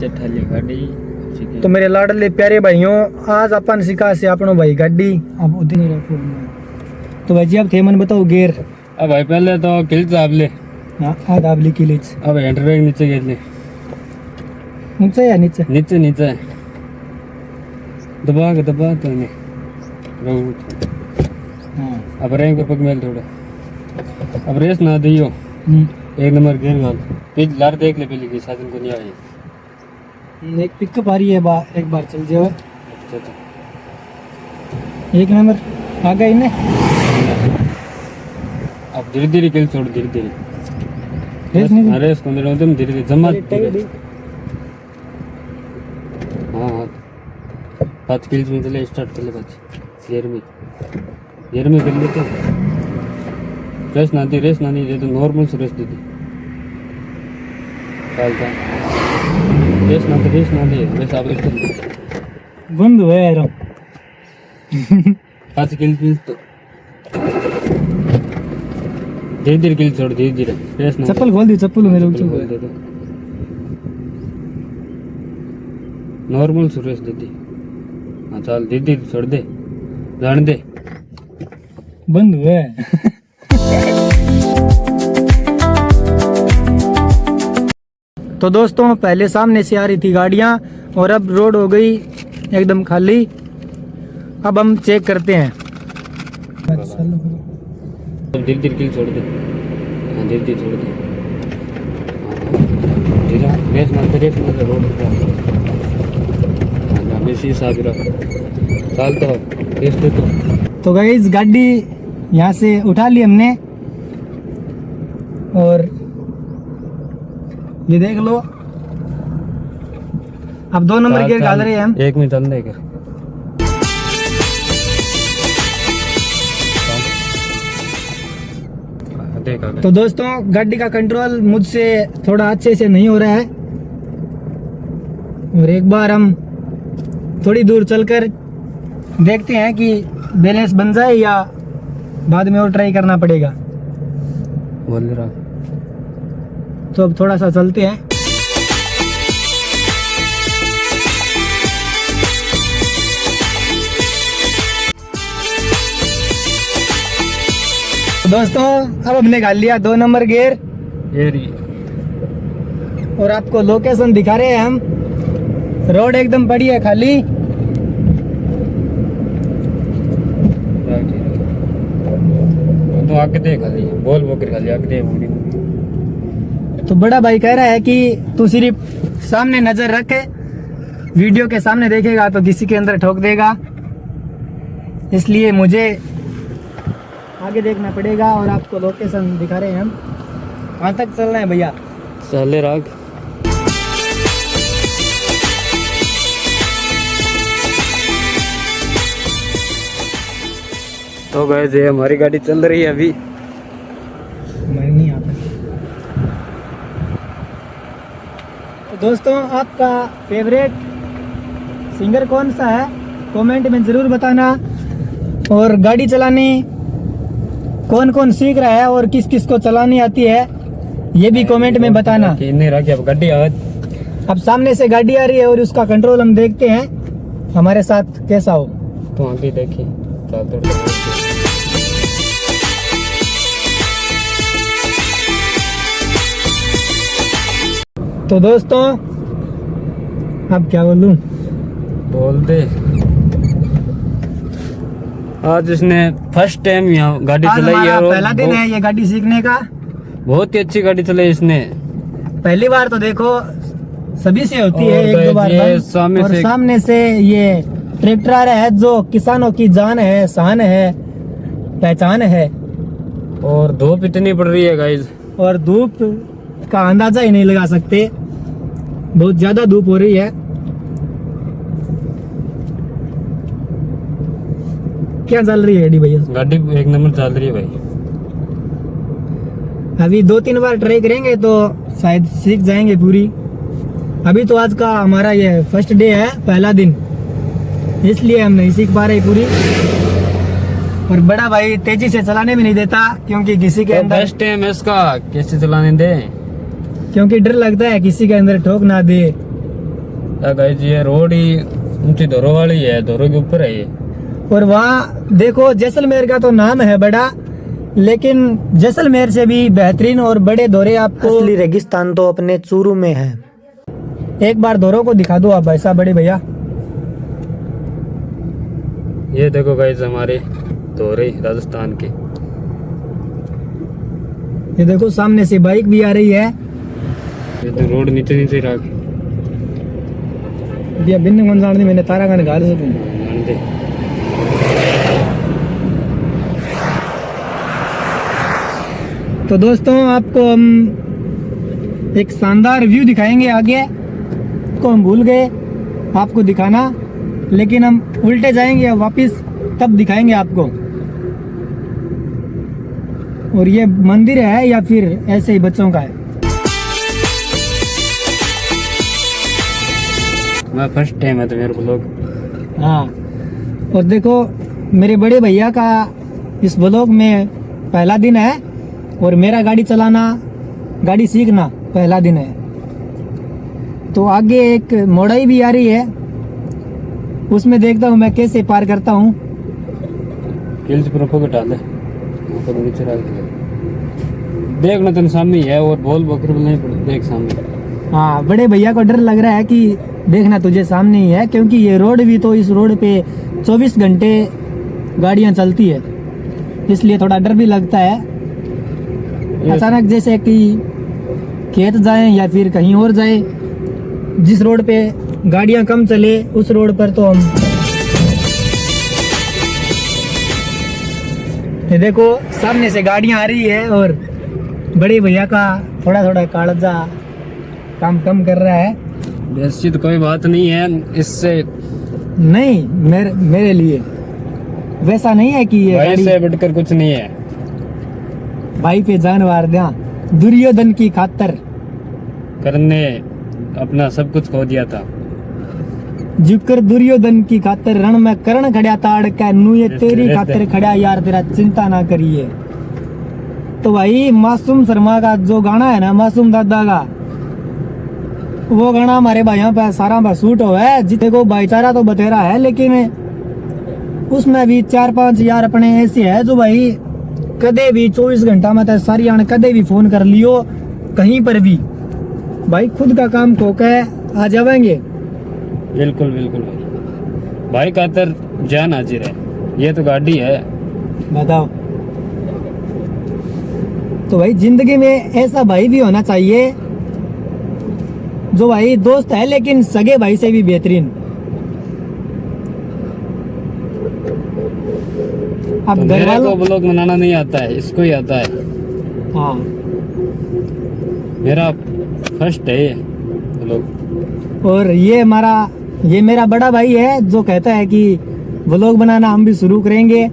तो मेरे लाडले प्यारे भाइयों, आज अपन सिखा से अपनो भाई गाड़ी अब उतनी रखो। तो भाई जी अब थे मन बताओ गेर। अब भाई पहले तो किल्च दाब ले। हाँ आ दाब ली किल्च। अब हैंडल ब्रेक नीचे गिर ले। नीचे या नीचे? नीचे नीचे दबा के तो नहीं हाँ। अब रैंक पे पग मेल थोड़ा। अब रेस ना दियो। एक नंबर गिर गाल पिच लार देख ले पहले की साधन को नहीं आए। एक पिकअप आ रही है एक बार चल जाओ। अच्छा एक नंबर आ गई ने। अब धीरे धीरे किल छोड़ धीरे धीरे रेस को मेरा धीरे धीरे जमा हाँ 5 किल्स में चले स्टार्ट कर ले 5 गियर में कर लेते रेस ना दी दे तो नॉर्मल से रेस दे दी चलता रेस ना दे वैसे आप बंद हुआ यार 5 किल्स तो धीरे किल छोड़ धीरे रेस ना चप्पल खोल दी चप्पल मेरे ऊपर दे दो नॉर्मल से रेस दे दी हाँ चल धीरे छोड़ दे जान दे बंद हुआ है। तो दोस्तों पहले सामने से आ रही थी गाड़ियां और अब रोड हो गई एकदम खाली। अब हम चेक करते हैं। धीरे किल छोड़ दे हाँ धीरे छोड़ दे धीरे रेस ना रोड हाँ बेसी साफ रख चल तो रेस दे तो गाइस गाड़ी यहाँ से उठा ली हमने और ये देख लो अब 2 नंबर गियर डाल रहे हैं हम। एक में चल देकर तो दोस्तों गाड़ी का कंट्रोल मुझसे थोड़ा अच्छे से नहीं हो रहा है और एक बार हम थोड़ी दूर चलकर देखते हैं कि बैलेंस बन जाए या बाद में और ट्राई करना पड़ेगा। बोल रहा तो अब थोड़ा सा चलते हैं। दोस्तों अब हमने निकाल लिया 2 नंबर गियर और आपको लोकेशन दिखा रहे हैं हम। रोड एकदम पड़ी है खाली। तो आगे देख खाली बोल बोकर खाली आगे देख। तो बड़ा भाई कह रहा है कि तू सिर्फ सामने नजर रख, वीडियो के सामने देखेगा तो किसी के अंदर ठोक देगा, इसलिए मुझे आगे देखना पड़ेगा और आपको लोकेशन दिखा रहे हैं हम। कहाँ तक चलना है भैया? चले राग तो गाइस ये हमारी गाड़ी चल रही है अभी। मैं नहीं आता। तो दोस्तों आपका फेवरेट सिंगर कौन सा है कमेंट में ज़रूर बताना और गाड़ी चलाने कौन कौन सीख रहा है और किस किस को चलानी आती है ये भी कमेंट में बताना। अब गाड़ी अब सामने से गाड़ी आ रही है और उसका कंट्रोल हम देखते हैं हमारे साथ कैसा हो। तो आगे देखिए तो दोस्तों अब क्या बोलूं? बोल दे। आज इसने फर्स्ट टाइम यहाँ गाड़ी चलाई है। पहला दिन है ये गाड़ी सीखने का। बहुत ही अच्छी गाड़ी चलाई इसने। पहली बार तो देखो सभी से होती है, 1-2 बार और सामने से ये ट्रैक्टर आ रहा है जो किसानों की जान है, शान है, पहचान है। और धूप इतनी पड़ रही है गाइस और धूप का अंदाजा ही नहीं लगा सकते, बहुत ज्यादा धूप हो रही है। क्या चल रही है गाड़ी भैया? गाड़ी एक नंबर चल रही है भाई। अभी 2-3 बार ट्राई करेंगे तो शायद सीख जाएंगे पूरी। अभी तो आज का हमारा ये फर्स्ट डे है, पहला दिन, इसलिए हम नहीं सीख पा रहे पूरी। और बड़ा भाई तेजी से चलाने भी नहीं देता क्योंकि किसी के अंदर फर्स्ट टाइम इसका कैसे चलाने दे, क्योंकि डर लगता है किसी के अंदर ठोक ना दे। गाइस ये रोड ही ऊंची धोरो वाली है, धोरो के ऊपर है ये। और वहाँ देखो जैसलमेर का तो नाम है बड़ा, लेकिन जैसलमेर से भी बेहतरीन और बड़े दौरे आपको असली रेगिस्तान तो अपने चूरू में है। एक बार दौरों को दिखा दो आप भाई साहब, बड़े भैया। ये देखो गाइस हमारे दौरे राजस्थान के। ये देखो सामने से बाइक भी आ रही है। ये तो रोड नीचे नीचे रख दिया बिन्न कौन जान दी मैंने तारा गाने गाल से तुम। तो दोस्तों आपको हम एक शानदार व्यू दिखाएंगे आगे, को हम भूल गए आपको दिखाना, लेकिन हम उल्टे जाएंगे वापिस तब दिखाएंगे आपको। और ये मंदिर है या फिर ऐसे ही बच्चों का है? मैं फर्स्ट टाइम है तो मेरे को लोग। हाँ, और देखो मेरे बड़े भैया का इस व्लॉग में पहला दिन है और मेरा गाड़ी चलाना, गाड़ी सीखना पहला दिन है। तो आगे एक मोड़ाई भी आ रही है, उसमें देखता हूँ मैं कैसे पार करता हूँ। किल्स प्रोपो के डाले ऊपर नीचे रख दे। देखना तेरे सामने ही है और बोल बकर नहीं पड़ता, देख सामने। हाँ, बड़े भैया को डर लग रहा है कि देखना तुझे सामने ही है, क्योंकि ये रोड भी तो इस रोड पे 24 घंटे गाड़ियां चलती है, इसलिए थोड़ा डर भी लगता है। अचानक जैसे कि खेत जाए या फिर कहीं और जाए, जिस रोड पे गाड़ियां कम चले उस रोड पर तो हम ये देखो सामने से गाड़ियां आ रही है और बड़े भैया का थोड़ा थोड़ा कालजा काम कम कर रहा है। वैसी तो कोई बात नहीं है इससे। नहीं, मेरे लिए वैसा नहीं है कि ये भाई गाड़ी से बढ़कर कुछ नहीं है। भाई पे जान वार दिया दुर्योधन की खातर, करने अपना सब कुछ खो दिया था। जुकर दुर्योधन की खातर रण में करण खड़ा ताड़ का नू ये तेरी खातर खड़ा यार, तेरा चिंता ना करिए। तो भाई मासूम शर्मा का जो गाना है ना, मासूम दादा का, वो गाना हमारे भाइयों पे सारा पर सूट हो है। जितने को भाईचारा तो बतेरा है, लेकिन उसमें भी 4-5 यार अपने ऐसे है जो भाई कदे भी 24 घंटा में सारी आने कदे भी फोन कर लियो कहीं पर भी, भाई खुद का काम खो के आ जाएंगे। बिल्कुल बिल्कुल भाई खातर जान हाजिर है, ये तो गाड़ी है। बताओ, तो भाई जिंदगी में ऐसा भाई भी होना चाहिए जो भाई दोस्त है लेकिन सगे भाई से भी बेहतरीन। अब तो घर मेरे वालों को ब्लॉग बनाना नहीं आता है, इसको ही आता है। हाँ, मेरा फर्स्ट है ये ब्लॉग। और ये मेरा बड़ा भाई है जो कहता है कि व्लॉग बनाना हम भी शुरू करेंगे,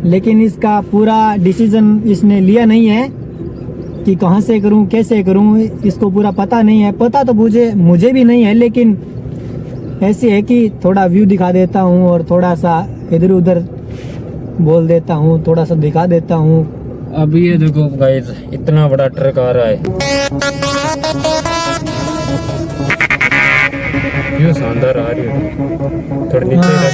लेकिन इसका पूरा डिसीजन इसने लिया नहीं है कि कहाँ से करूँ कैसे करूँ, इसको पूरा पता नहीं है। पता तो मुझे भी नहीं है, लेकिन ऐसे है कि थोड़ा व्यू दिखा देता हूँ और थोड़ा सा इधर उधर बोल देता हूँ, थोड़ा सा दिखा देता हूँ। अब ये देखो गाइस इतना बड़ा ट्रक आ रहा है, ये शानदार आ रही है। थोड़ी नीचे रख।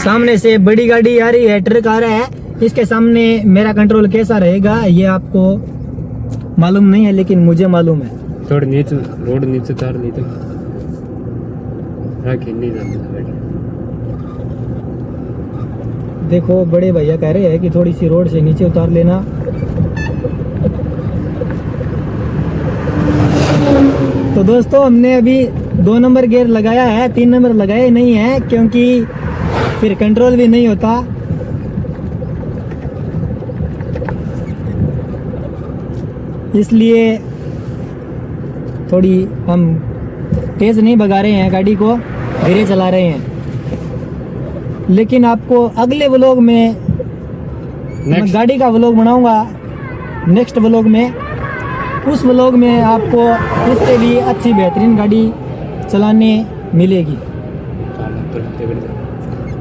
सामने से बड़ी गाड़ी आ रही है, ट्रक आ रहा है, इसके सामने मेरा कंट्रोल कैसा रहेगा ये आपको मालूम नहीं है, लेकिन मुझे मालूम है। थोड़ी नीचे रोड नीचे उतार ली तो नहीं जाती। देखो बड़े भैया कह रहे हैं कि थोड़ी सी रोड से नीचे उतार लेना। तो दोस्तों हमने अभी 2 नंबर गियर लगाया है, 3 नंबर लगाए नहीं है, क्योंकि फिर कंट्रोल भी नहीं होता। इसलिए थोड़ी हम तेज नहीं भगा रहे हैं गाड़ी को, धीरे चला रहे हैं। लेकिन आपको अगले व्लॉग में मैं गाड़ी का व्लॉग बनाऊंगा, नेक्स्ट व्लॉग में। उस व्लॉग में आपको इससे भी अच्छी बेहतरीन गाड़ी चलाने मिलेगी।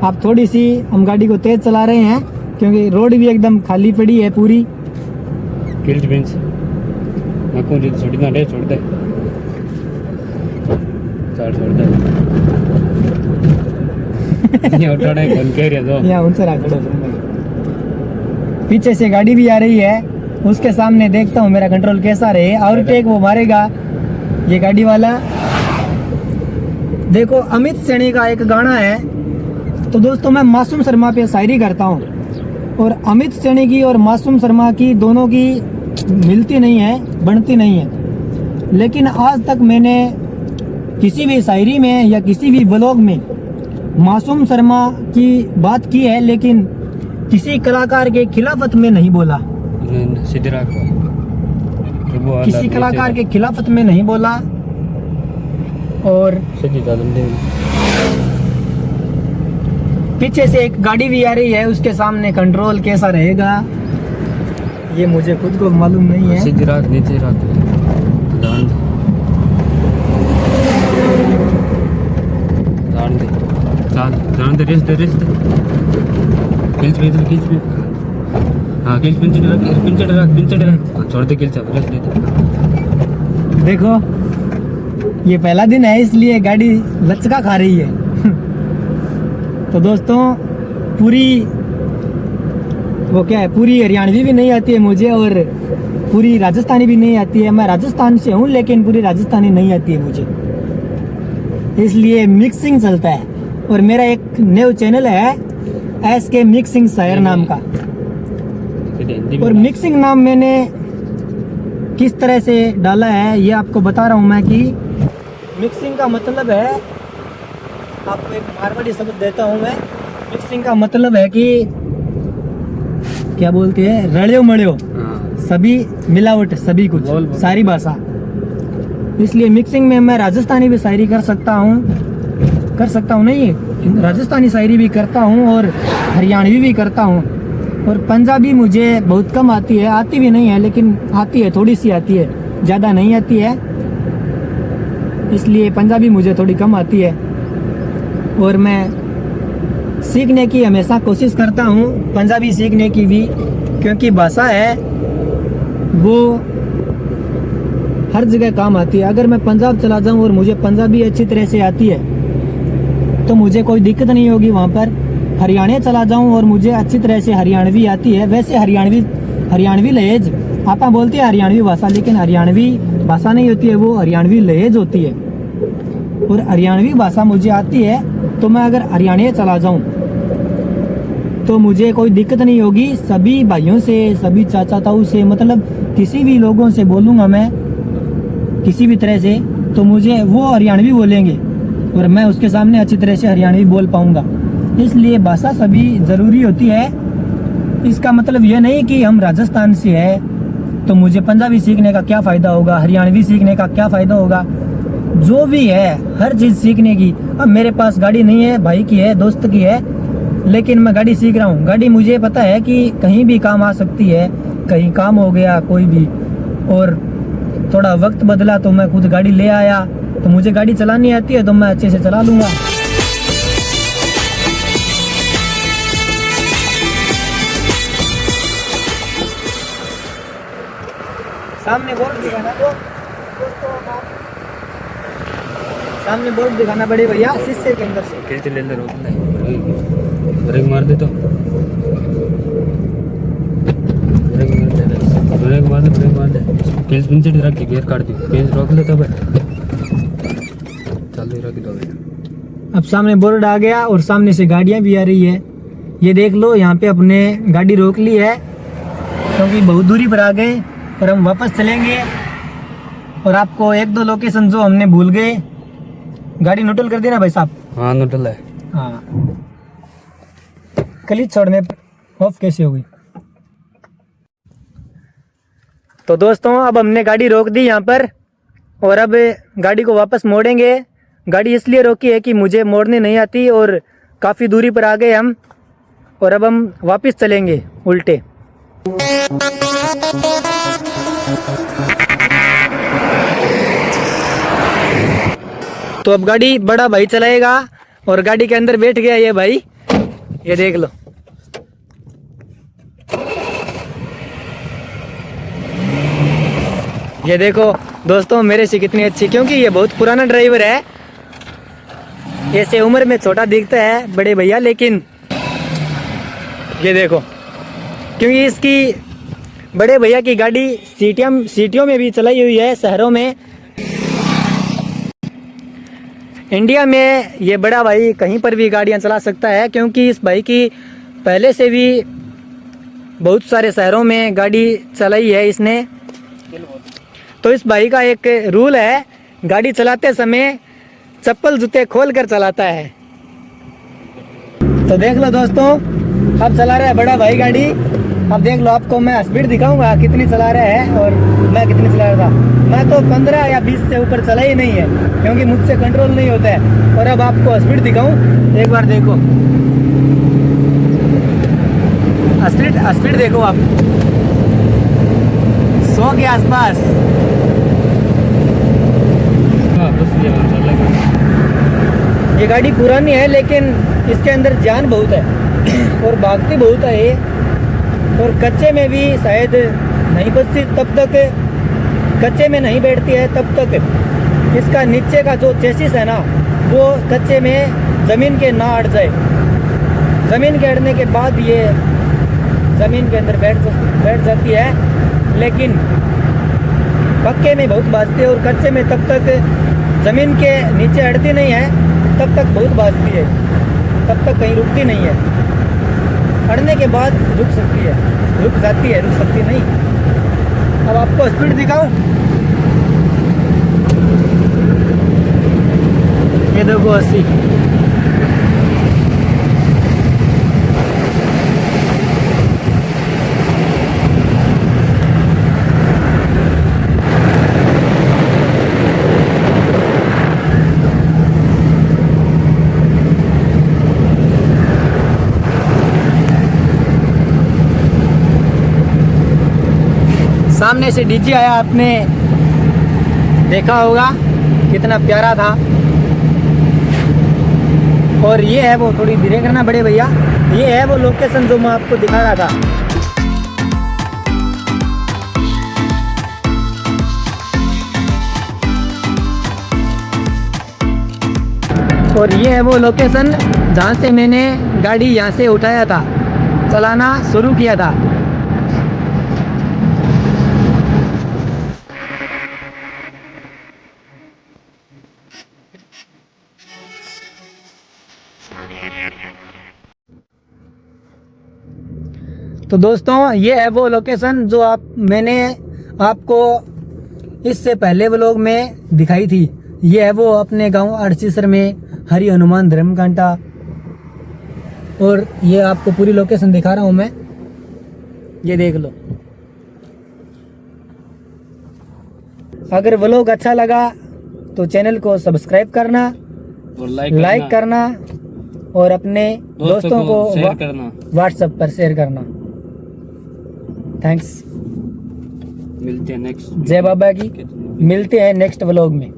आप थोड़ी सी हम गाड़ी को तेज चला रहे हैं क्योंकि रोड भी एकदम खाली पड़ी है पूरी। छोड़ दे। स्टार्ट कर दे ये उठाड़े कौन कह रहे हो यहाँ उनसे रखो। पीछे से गाड़ी भी आ रही है, उसके सामने देखता हूँ मेरा कंट्रोल कैसा रहे। और टेक वो मारेगा ये गाड़ी वाला। देखो अमित सैनी का एक गाना है। तो दोस्तों मैं मासूम शर्मा पे शायरी करता हूँ, और अमित सैनी की और मासूम शर्मा की दोनों की मिलती नहीं है, बनती नहीं है। लेकिन आज तक मैंने किसी भी शायरी में या किसी भी ब्लॉग में मासूम शर्मा की बात की है, लेकिन किसी कलाकार के खिलाफत में नहीं बोला। सीधे रख किसी कलाकार के खिलाफत में नहीं बोला। और पीछे से एक गाड़ी भी आ रही है, उसके सामने कंट्रोल कैसा रहेगा ये मुझे खुद को मालूम नहीं है। सीधे रख, नीचे रख, जान दे रेस दे किल्च में हाँ किल्च पिंचड़ रख छोड़ दे किल्च रेस दे। देखो ये पहला दिन है इसलिए गाड़ी लचका खा रही है। तो दोस्तों पूरी वो क्या है, पूरी हरियाणवी भी नहीं आती है मुझे, और पूरी राजस्थानी भी नहीं आती है। मैं राजस्थान से हूँ लेकिन पूरी राजस्थानी नहीं आती है मुझे, इसलिए मिक्सिंग चलता है। और मेरा एक न्यू चैनल है SK मिक्सिंग शायर नाम का। और मिक्सिंग नाम मैंने किस तरह से डाला है ये आपको बता रहा हूँ मैं, कि मिक्सिंग का मतलब है, आपको एक मारवाड़ी शब्द देता हूँ मैं। मिक्सिंग का मतलब है कि क्या बोलते हैं, रड़ियो मड़ियो, सभी मिलावट, सभी कुछ, सारी भाषा। इसलिए मिक्सिंग में मैं राजस्थानी भी शायरी कर सकता हूँ नहीं, राजस्थानी शायरी भी करता हूँ और हरियाणवी भी करता हूँ। और पंजाबी मुझे बहुत कम आती है, आती भी नहीं है, लेकिन आती है, थोड़ी सी आती है, ज़्यादा नहीं आती है। इसलिए पंजाबी मुझे थोड़ी कम आती है। और मैं सीखने की हमेशा कोशिश करता हूँ, पंजाबी सीखने की भी, क्योंकि भाषा है वो हर जगह काम आती है। अगर मैं पंजाब चला जाऊँ और मुझे पंजाबी अच्छी तरह से आती है तो मुझे कोई दिक्कत नहीं होगी वहाँ पर। हरियाणा चला जाऊँ और मुझे अच्छी तरह से हरियाणवी आती है। वैसे हरियाणवी लहेज आप बोलते हैं हरियाणवी भाषा, लेकिन हरियाणवी भाषा नहीं होती है, वो हरियाणवी लहेज होती है। और हरियाणवी भाषा मुझे आती है, तो मैं अगर हरियाणा चला जाऊँ तो मुझे कोई दिक्कत नहीं होगी। सभी भाइयों से, सभी चाचा ताऊ से, मतलब किसी भी लोगों से बोलूँगा मैं किसी भी तरह से, तो मुझे वो हरियाणवी बोलेंगे और मैं उसके सामने अच्छी तरह से हरियाणवी बोल पाऊँगा। इसलिए भाषा सभी ज़रूरी होती है। इसका मतलब यह नहीं कि हम राजस्थान से है तो मुझे पंजाबी सीखने का क्या फ़ायदा होगा, हरियाणवी सीखने का क्या फ़ायदा होगा। जो भी है हर चीज़ सीखने की। अब मेरे पास गाड़ी नहीं है, भाई की है, दोस्त की है, लेकिन मैं गाड़ी सीख रहा हूँ। गाड़ी मुझे पता है कि कहीं भी काम आ सकती है, कहीं काम हो गया कोई भी, और थोड़ा वक्त बदला तो मैं खुद गाड़ी ले आया। तो मुझे गाड़ी चलानी आती है तो मैं अच्छे से चला लूँगा। सामने बोर्ड दिखाना, तो सामने बोर्ड दिखाना बड़े भैया, शीशे के अंदर से। कैसे ले ले, रोक ले, ब्रेक मार दे, तो ब्रेक मार दे। केस पिंच रख के गियर काट दी, केस रोक ले, तब चालू रख दो। अब सामने बोर्ड आ गया और सामने से गाड़ियां भी आ रही है। ये देख लो, यहाँ पे अपने गाड़ी रोक ली है क्योंकि बहुत दूरी पर आ गए और हम वापस चलेंगे। और आपको एक दो लोकेशन जो हमने भूल गए, गाड़ी न्यूट्रल कर देना भाई साहब। हाँ न्यूट्रल है। हाँ, क्लच छोड़ने पर ऑफ कैसे हो गई। तो दोस्तों अब हमने गाड़ी रोक दी यहाँ पर, और अब गाड़ी को वापस मोड़ेंगे। गाड़ी इसलिए रोकी है कि मुझे मोड़ने नहीं आती और काफ़ी दूरी पर आ गए हम, और अब हम वापस चलेंगे उल्टे। तो अब गाड़ी बड़ा भाई चलाएगा और गाड़ी के अंदर बैठ गया ये भाई, ये देख लो। ये देखो दोस्तों मेरे से कितनी अच्छी, क्योंकि ये बहुत पुराना ड्राइवर है ऐसे उम्र में छोटा दिखता है बड़े भैया, लेकिन ये देखो, क्योंकि इसकी बड़े भैया की गाड़ी सिटियों में भी चलाई हुई है, शहरों में। इंडिया में ये बड़ा भाई कहीं पर भी गाड़ियां चला सकता है, क्योंकि इस भाई की पहले से भी बहुत सारे शहरों में गाड़ी चलाई है इसने। तो इस भाई का एक रूल है, गाड़ी चलाते समय चप्पल जूते खोल कर चलाता है। तो देख लो दोस्तों, अब चला रहा है बड़ा भाई गाड़ी। अब देख लो, आपको मैं स्पीड दिखाऊंगा कितनी चला रहा है और मैं कितनी चला रहा था। मैं तो 15 या 20 से ऊपर चला ही नहीं है, क्योंकि मुझसे कंट्रोल नहीं होता है। और अब आपको स्पीड दिखाऊं, एक बार देखो, स्पीड देखो आप, 100 के आसपास। ये गाड़ी पुरानी है, लेकिन इसके अंदर जान बहुत है और भागती बहुत है ये। और कच्चे में भी शायद नहीं बचती, तब तक कच्चे में नहीं बैठती है तब तक इसका नीचे का जो चेसिस है ना, वो कच्चे में ज़मीन के ना अड़ जाए। ज़मीन के अड़ने के बाद ये ज़मीन के अंदर बैठ जाती है, लेकिन पक्के में बहुत भागती है। और कच्चे में तब तक ज़मीन के नीचे अड़ती नहीं है, तब तक बहुत भागती है, तब तक कहीं रुकती नहीं है। अड़ने के बाद रुक सकती है, रुक जाती है, रुक सकती नहीं। अब आपको स्पीड दिखाऊं, ये देखो 80। सामने से डीजे आया, आपने देखा होगा कितना प्यारा था। और ये है वो, थोड़ी धीरे करना बड़े भैया, ये है वो लोकेशन जो मैं आपको दिखा रहा था। और ये है वो लोकेशन जहाँ से मैंने गाड़ी यहाँ से उठाया था, चलाना शुरू किया था। तो दोस्तों, ये है वो लोकेशन जो मैंने आपको इससे पहले व्लॉग में दिखाई थी। ये है वो अपने गांव अड़सीसर में हरि हनुमान धर्मकांटा। और ये आपको पूरी लोकेशन दिखा रहा हूँ मैं, ये देख लो। अगर व्लॉग अच्छा लगा तो चैनल को सब्सक्राइब करना और लाइक करना और अपने दोस्तों को शेयर करना, व्हाट्सएप पर शेयर करना। थैंक्स। मिलते हैं नेक्स्ट। जय बाबा की। मिलते हैं नेक्स्ट व्लॉग में।